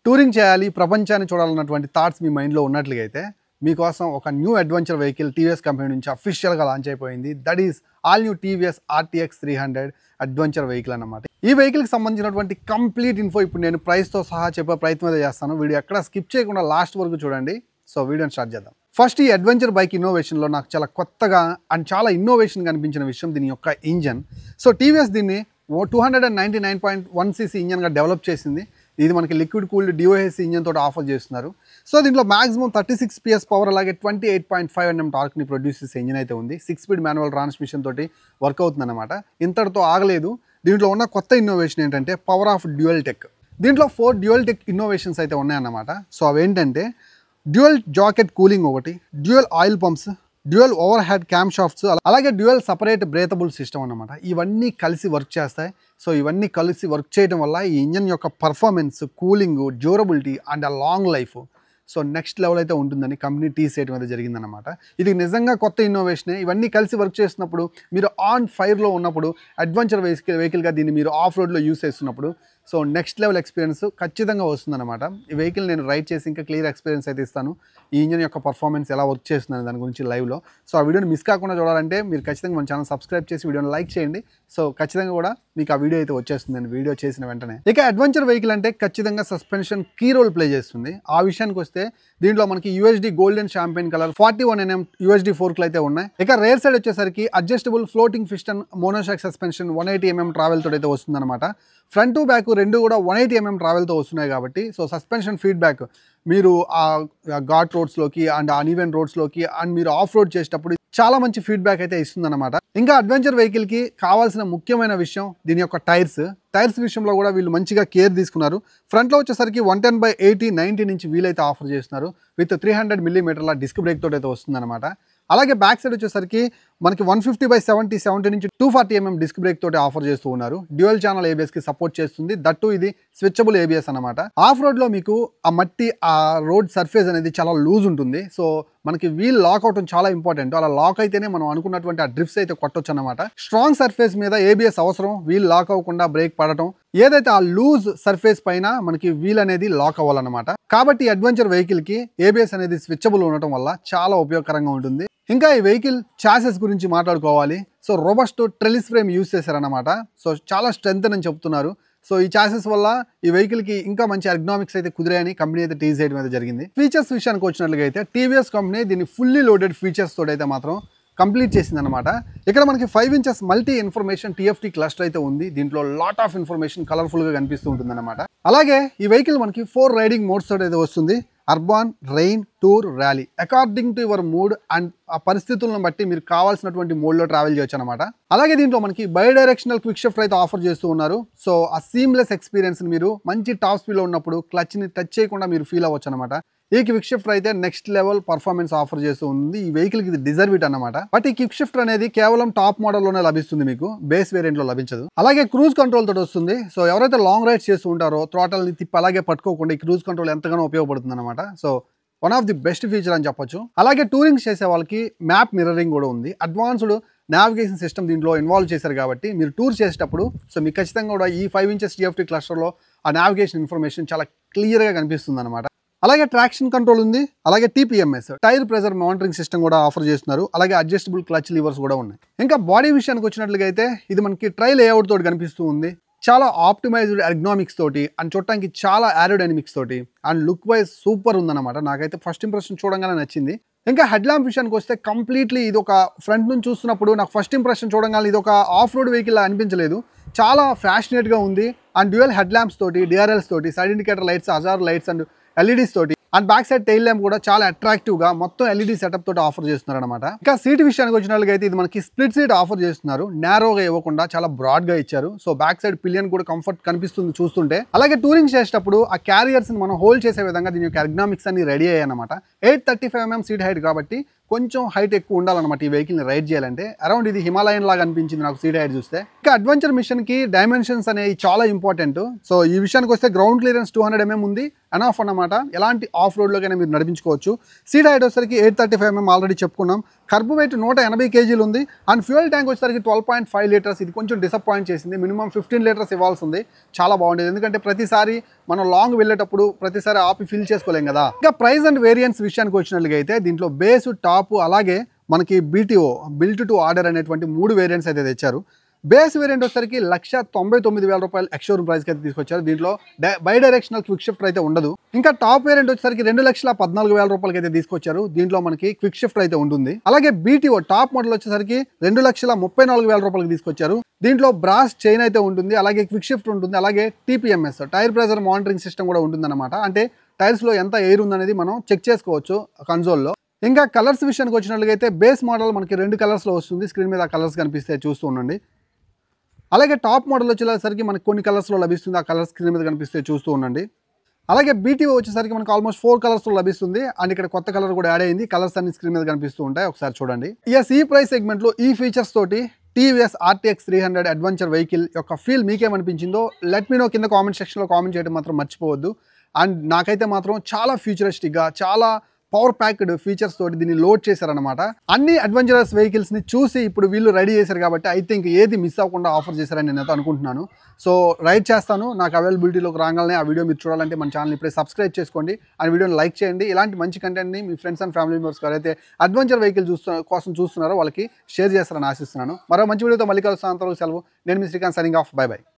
Touring చేయాలి, ప్రపంచాన్ని చూడాలన్నటువంటి thoughts మీ మైండ్లో ఉన్నట్లుగా అయితే మీకోసం ఒక new adventure vehicle TVS company నుంచి అఫీషియల్గా లాంచ్ అయిపోయింది. That is all new TVS RTX 300 adventure vehicle అన్నమాట. ఈ వెహికల్కి సంబంధించినటువంటి కంప్లీట్ ఇన్ఫో ఇప్పుడు నేను ప్రైస్తో సహా చెప్పే ప్రయత్నం అయితే చేస్తాను. వీడియో ఎక్కడ స్కిప్ చేయకుండా లాస్ట్ వరకు చూడండి. సో వీడియోని స్టార్ట్ చేద్దాం. ఫస్ట్ ఈ అడ్వెంచర్ బైక్ ఇన్నోవేషన్లో నాకు చాలా కొత్తగా అండ్ చాలా ఇన్నోవేషన్ కనిపించిన విషయం దీని యొక్క ఇంజన్. సో టీవీఎస్ దీన్ని 299.1cc ఇంజన్గా డెవలప్ చేసింది. ఇది మనకి లిక్విడ్ కూల్డ్ DOHC ఇంజన్ తోటి ఆఫర్ చేస్తున్నారు. సో దీంట్లో మాక్సిమం 36 PS పవర్ అలాగే 28.5 Nm టార్క్ని ప్రొడ్యూస్ చేసే ఇంజన్ అయితే ఉంది. 6 స్పీడ్ మాన్యువల్ ట్రాన్స్మిషన్ తోటి వర్క్ అవుతుంది అనమాట. ఇంతటితో ఆగలేదు. దీంట్లో ఉన్న కొత్త ఇన్నోవేషన్ ఏంటంటే పవర్ ఆఫ్ డ్యూయల్ టెక్. దీంట్లో 4 డ్యూయల్ టెక్ ఇన్నోవేషన్స్ అయితే ఉన్నాయన్నమాట. సో అవేంటంటే డ్యూయల్ జాకెట్ కూలింగ్ ఒకటి, dual oil pumps, dual over head cam shafts, అలాగే డ్యూయల్ సపరేట్ బ్రేతబుల్ సిస్టమ్ అన్నమాట. ఇవన్నీ కలిసి వర్క్ చేస్తాయి. సో ఇవన్నీ కలిసి వర్క్ చేయడం వల్ల ఈ ఇంజన్ యొక్క performance, cooling, durability and long life so next level అయితే ఉంటుందని కంపెనీ టీస్ చేయడం అయితే జరిగిందనమాట. ఇది నిజంగా కొత్త ఇన్నోవేషనే. ఇవన్నీ కలిసి వర్క్ చేస్తున్నప్పుడు మీరు ఆన్ ఫైర్లో ఉన్నప్పుడు అడ్వెంచర్ వెహికల్గా దీన్ని మీరు ఆఫ్ రోడ్లో యూస్ చేస్తున్నప్పుడు సో నెక్స్ట్ లెవెల్ ఎక్స్పీరియన్స్ ఖచ్చితంగా వస్తుందన్నమాట. ఈ వెహికల్ నేను రైడ్ చేసి ఇంకా క్లియర్ ఎక్స్పీరియన్స్ అయితే ఇస్తాను. ఈ ఇంజన్ యొక్క పర్ఫార్మెన్స్ ఎలా వర్క్ చేస్తుందని దాని గురించి లైవ్లో. సో ఆ వీడియోని మిస్ కాకుండా చూడాలంటే మీరు ఖచ్చితంగా మన ఛానల్ సబ్స్క్రైబ్ చేసి వీడియోని లైక్ చేయండి. సో ఖచ్చితంగా కూడా మీకు ఆ వీడియో అయితే వచ్చేస్తుంది నేను వీడియో చేసిన వెంటనే. ఇక అడ్వెంచర్ వెహికల్ అంటే ఖచ్చితంగా సస్పెన్షన్ కీ రోల్ ప్లే చేస్తుంది. ఆ విషయానికి వస్తే దీంట్లో మనకి USD golden champagne colour 41 mm USD ఫోర్క్లు అయితే ఉన్నాయి. ఇక రేర్ సైడ్ వచ్చేసరికి adjustable floating piston monoshock suspension 180 mm travel తోటి అయితే వస్తుందన్నమాట. ఫ్రంట్ టు బ్యాక్ రెండు కూడా 180 mm ట్రావెల్తో వస్తున్నాయి కాబట్టి సో సస్పెన్షన్ ఫీడ్బ్యాక్ మీరు ఆ ఘాట్ రోడ్స్లోకి అండ్ అన్ఈవెన్ రోడ్స్లోకి అండ్ మీరు ఆఫ్ రోడ్ చేసేటప్పుడు చాలా మంచి ఫీడ్బ్యాక్ అయితే ఇస్తుందన్నమాట. ఇంకా అడ్వెంచర్ వెహికల్కి కావాల్సిన ముఖ్యమైన విషయం దీని యొక్క టైర్స్ విషయంలో కూడా వీళ్ళు మంచిగా కేర్ తీసుకున్నారు. ఫ్రంట్లో వచ్చేసరికి 110/80 90 నుంచి వీలైతే ఆఫర్ చేస్తున్నారు విత్ 300 mm డిస్క్ బ్రేక్ తోటి అయితే వస్తుందన్నమాట. అలాగే బ్యాక్ సైడ్ వచ్చేసరికి మనకి 150/70 70 నుంచి 240 mm డిస్క్ బ్రేక్ తోటి ఆఫర్ చేస్తూ ఉన్నారు. డ్యూయల్ ఛానల్ ABS కి సపోర్ట్ చేస్తుంది. దట్టు ఇది స్విచబుల్ ABS అనమాట. ఆఫ్ రోడ్ లో మీకు ఆ మట్టి ఆ రోడ్ సర్ఫేస్ అనేది చాలా లూజ్ ఉంటుంది. సో మనకి వీల్ లాక్ అవటం చాలా ఇంపార్టెంట్. అలా లాక్ అయితేనే మనం అనుకున్నటువంటి ఆ డ్రిఫ్ట్స్ అయితే కొట్టొచ్చు అనమాట. స్ట్రాంగ్ సర్ఫేస్ మీద ABS అవసరం. వీల్ లాక్ అవ్వకుండా బ్రేక్ పడటం, ఏదైతే ఆ లూజ్ సర్ఫేస్ పైన మనకి వీల్ అనేది లాక్ అవ్వాలన్నమాట. కాబట్టి అడ్వెంచర్ వెహికల్ కి ABS అనేది స్విచబుల్ ఉండటం వల్ల చాలా ఉపయోగకరంగా ఉంటుంది. ఇంకా ఈ వెహికల్ చాసెస్ గురించి మాట్లాడుకోవాలి. So robust trellis frame use చేశారనమాట. సో చాలా స్ట్రెంత్ అని చెప్తున్నారు. సో ఈ చాసెస్ వల్ల ఈ వెహికల్కి ఇంకా మంచి ఎర్గనామిక్స్ అయితే కుదిరాయని కంపెనీ అయితే టీజ్ చేయడం అయితే జరిగింది. ఫీచర్స్ విషయానికి వచ్చినట్లుగా అయితే TVS కంపెనీ దీన్ని ఫుల్లీ లోడెడ్ ఫీచర్స్ తోటి అయితే మాత్రం కంప్లీట్ చేసిందనమాట. ఇక్కడ మనకి 5 inches multi information TFT cluster అయితే ఉంది. దీంట్లో లాట్ ఆఫ్ ఇన్ఫర్మేషన్ కలర్ఫుల్గా కనిపిస్తూ ఉంటుందన్నమాట. అలాగే ఈ వెహికల్ మనకి 4 రైడింగ్ మోడ్స్ తోటి అయితే వస్తుంది. Urban, rain, tour, rally according to your mood and ఆ పరిస్థితులను బట్టి మీరు కావాల్సినటువంటి మోడ్లో ట్రావెల్ చేయొచ్చు అనమాట. అలాగే దీంట్లో మనకి బై డైరెక్షనల్ క్విక్ షిఫ్ట్ అయితే ఆఫర్ చేస్తూ ఉన్నారు. సో ఆ సీమ్లెస్ ఎక్స్పీరియన్స్ మీరు మంచి టాప్ స్పీడ్లో ఉన్నప్పుడు క్లచ్ని టచ్ చేయకుండా మీరు ఫీల్ అవ్వచ్చు అనమాట. ఈ క్విక్ షిఫ్టర్ అయితే నెక్స్ట్ లెవెల్ పర్ఫార్మెన్స్ ఆఫర్ చేస్తూ ఉంది. ఈ వెహికల్కి ఇది డిజర్వ్ ఇట్ అనమాట. బట్ ఈ క్విక్ షిఫ్టర్ అనేది కేవలం టాప్ మోడల్లోనే లభిస్తుంది, మీకు బేస్ వేరియంట్ లో లభించదు. అలాగే క్రూజ్ కంట్రోల్ తోటి వస్తుంది. సో ఎవరైతే లాంగ్ రైడ్స్ చేస్తూ ఉంటారో థ్రాటల్ ని తిప్పి అలాగే పట్టుకోకుండా ఈ క్రూజ్ కంట్రోల్ ఎంతగానో ఉపయోగపడుతుంది అనమాట. So one of the best feature అని చెప్పొచ్చు. అలాగే టూరింగ్ చేసే వాళ్ళకి మ్యాప్ మిర్రరింగ్ కూడా ఉంది. అడ్వాన్స్డ్ నావిగేషన్ సిస్టమ్ దీంట్లో ఇన్వాల్వ్ చేశారు కాబట్టి మీరు టూర్ చేసేటప్పుడు సో మీకు ఖచ్చితంగా కూడా ఈ 5 inches TFT క్లస్టర్లో ఆ నావిగేషన్ ఇన్ఫర్మేషన్ చాలా క్లియర్గా కనిపిస్తుంది అనమాట. అలాగే ట్రాక్షన్ కంట్రోల్ ఉంది. అలాగే TPMS tyre pressure monitoring system కూడా ఆఫర్ చేస్తున్నారు. అలాగే అడ్జస్టబుల్ క్లచ్ లివర్స్ కూడా ఉన్నాయి. ఇంకా బాడీ విషయానికి వచ్చినట్లుగా అయితే ఇది మనకి ట్రై లేఅవుట్ తోటి కనిపిస్తూ ఉంది. చాలా ఆప్టిమైజ్డ్ ఎర్గనామిక్స్ తోటి అండ్ చూడటానికి చాలా ఏరోడైనమిక్స్ తోటి అండ్ లుక్ వైజ్ సూపర్ ఉందన్నమాట. నాకైతే ఫస్ట్ ఇంప్రెషన్ చూడంగానే నచ్చింది. ఇంకా హెడ్ ల్యాంప్ విషయానికి వస్తే కంప్లీట్లీ ఇది ఒక ఫ్రంట్ నుంచి చూస్తున్నప్పుడు నాకు ఫస్ట్ ఇంప్రెషన్ చూడంగానే ఇది ఒక ఆఫ్ రోడ్ వెహికల్ అనిపించలేదు. చాలా ఫ్యాషనేట్గా ఉంది. అండ్ డ్యూయల్ హెడ్ ల్యాంప్స్ తోటి, DRLs తోటి, side indicator lights, hazard lights and LEDs తోటి and back side tail lamp కూడా చాలా అట్రాక్టివ్ గా మొత్తం LED సెటప్ తోటి ఆఫర్ చేస్తున్నారు అనమాట. ఇంకా సీట్ విషయానికి వచ్చినట్లుగా అయితే ఇది మనకి స్ప్లిట్ సీట్ ఆఫర్ చేస్తున్నారు. నారోగా ఇవ్వకుండా చాలా బ్రాడ్ గా ఇచ్చారు. సో బ్యాక్ సైడ్ పిలియన్ కూడా కంఫర్ట్ కనిపిస్తుంది చూస్తుంటే. అలాగే టూరింగ్ చేసేటప్పుడు ఆ క్యారియర్స్ ని మనం హోల్డ్ చేసే విధంగా దీని యొక్క ఎర్గనామిక్స్ అన్ని రెడీ అయ్యాయి అనమాట. 835 mm సీట్ హైట్ కాబట్టి కొంచెం హైట్ ఎక్కువ ఉండాలన్నమాట ఈ వెహికల్ని రైడ్ చేయాలంటే. అరౌండ్ ఇది హిమాలయన్ లాగా అనిపించింది నాకు సీట్ హైట్ చూస్తే. ఇంకా అడ్వెంచర్ మిషన్కి డైమెన్షన్స్ అనేవి చాలా ఇంపార్టెంట్. సో ఈ విషయానికి వస్తే గ్రౌండ్ క్లియరెన్స్ 200 mm ఉంది, ఎనాఫ్ అన్నమాట. ఎలాంటి ఆఫ్ రోడ్లోకైనా మీరు నడిపించుకోవచ్చు. సీట్ హైట్ వచ్చేసరికి 835 mm ఆల్రెడీ చెప్పుకున్నాం. కర్బ్ వెయిట్ 180 kg ఉంది. అండ్ ఫ్యూయల్ ట్యాంక్ వచ్చేసరికి 12.5 లీటర్స్. ఇది కొంచెం డిసప్పాయింట్ చేసింది. మినిమం 15 లీటర్స్ ఇవ్వాల్సి ఉంది. చాలా బాగుండేది, ఎందుకంటే ప్రతిసారి మనం లాంగ్ వెళ్ళేటప్పుడు ప్రతిసారి ఆపి ఫిల్ చేసుకోలేం కదా. ఇంకా ప్రైస్ అండ్ వేరియంట్స్ విషయానికి వచ్చినట్లుగా అయితే దీంట్లో బేస్, టాప్ అలాగే మనకి BTO బిల్ట్ టు ఆర్డర్ అనేటువంటి 3 వేరియంట్స్ అయితే తెచ్చారు. బేస్ వేరియంట్ వచ్చేసరికి 1,99,000 రూపాయలు ఎక్స్‌షోరూమ్ ప్రైస్కి అయితే తీసుకొచ్చారు. దీంట్లో బై డైరెక్షనల్ క్విక్ షిఫ్ట్ అయితే ఉండదు. ఇంకా టాప్ వేరియంట్ వచ్చేసరికి 2,14,000 రూపాయలకి అయితే తీసుకొచ్చారు. దీంట్లో మనకి క్విక్ షిఫ్ట్ అయితే ఉంటుంది. అలాగే BTO టాప్ మోడల్ వచ్చేసరికి 2,34,000 రూపాయలకి తీసుకొచ్చారు. దీంట్లో బ్రాస్ చైన్ అయితే ఉంటుంది, అలాగే క్విక్ షిఫ్ట్ ఉంటుంది, అలాగే TPMS tyre pressure monitoring system కూడా ఉంటుందన్నమాట. అంటే టైర్స్లో ఎంత ఎయిర్ ఉందనేది మనం చెక్ చేసుకోవచ్చు కన్సోల్లో. ఇంకా కలర్స్ విషయానికి వచ్చినట్లుగా అయితే బేస్ మోడల్ మనకి 2 కలర్స్లో వస్తుంది. స్క్రీన్ మీద ఆ కలర్స్ కనిపిస్తే చూస్తూ ఉండండి. అలాగే టాప్ మోడల్ వచ్చేసరికి మనకి కొన్ని కలర్స్లో లభిస్తుంది. ఆ కలర్ స్క్రీన్ మీద కనిపిస్తే చూస్తూ ఉండండి. అలాగే BTO వచ్చేసరికి మనకి ఆల్మోస్ట్ 4 కలర్స్లో లభిస్తుంది. అండ్ ఇక్కడ కొత్త కలర్ కూడా యాడ్ అయింది. కలర్స్ అన్ని స్క్రీన్ మీద కనిపిస్తూ ఉంటాయి, ఒకసారి చూడండి. ఈ ప్రైస్ సెగ్మెంట్లో ఈ ఫీచర్స్ తోటి TVS RTX 300 అడ్వెంచర్ వెహికల్ యొక్క ఫీల్ మీకేమనిపించిందో లెట్ మీ నో కింద కామెంట్ సెక్షన్లో కామెంట్ చేయడం మాత్రం మర్చిపోవద్దు. అండ్ నాకైతే మాత్రం చాలా ఫ్యూచరిస్టిక్గా, చాలా పవర్ ప్యాక్డ్ ఫీచర్స్ తోటి దీన్ని లోడ్ చేశారనమాట. అన్ని అడ్వెంచరస్ వెహికల్స్ని చూసి ఇప్పుడు వీళ్ళు రెడీ చేశారు కాబట్టి ఐ థింక్ ఏది మిస్ అవ్వకుండా ఆఫర్ చేశారని నేనైతే అనుకుంటున్నాను. సో రైడ్ చేస్తాను, నాకు అవైలబిలిటీలోకి రాగానే ఆ వీడియో మీరు చూడాలంటే మన ఛానల్ ఇప్పుడే సబ్స్క్రైబ్ చేసుకోండి అండ్ వీడియోని లైక్ చేయండి. ఇలాంటి మంచి కంటెంట్ని మీ ఫ్రెండ్స్ అండ్ ఫ్యామిలీ మెంబర్స్ ఎవరైతే అడ్వెంచర్ వెహికల్ కోసం చూస్తున్నారో వాళ్ళకి షేర్ చేస్తారని ఆశిస్తున్నాను. మరో మంచి వీడియోతో మళ్ళీ కలుస్తాను. సెలవు. నేను మీ Srikanth, signing off. Bye by.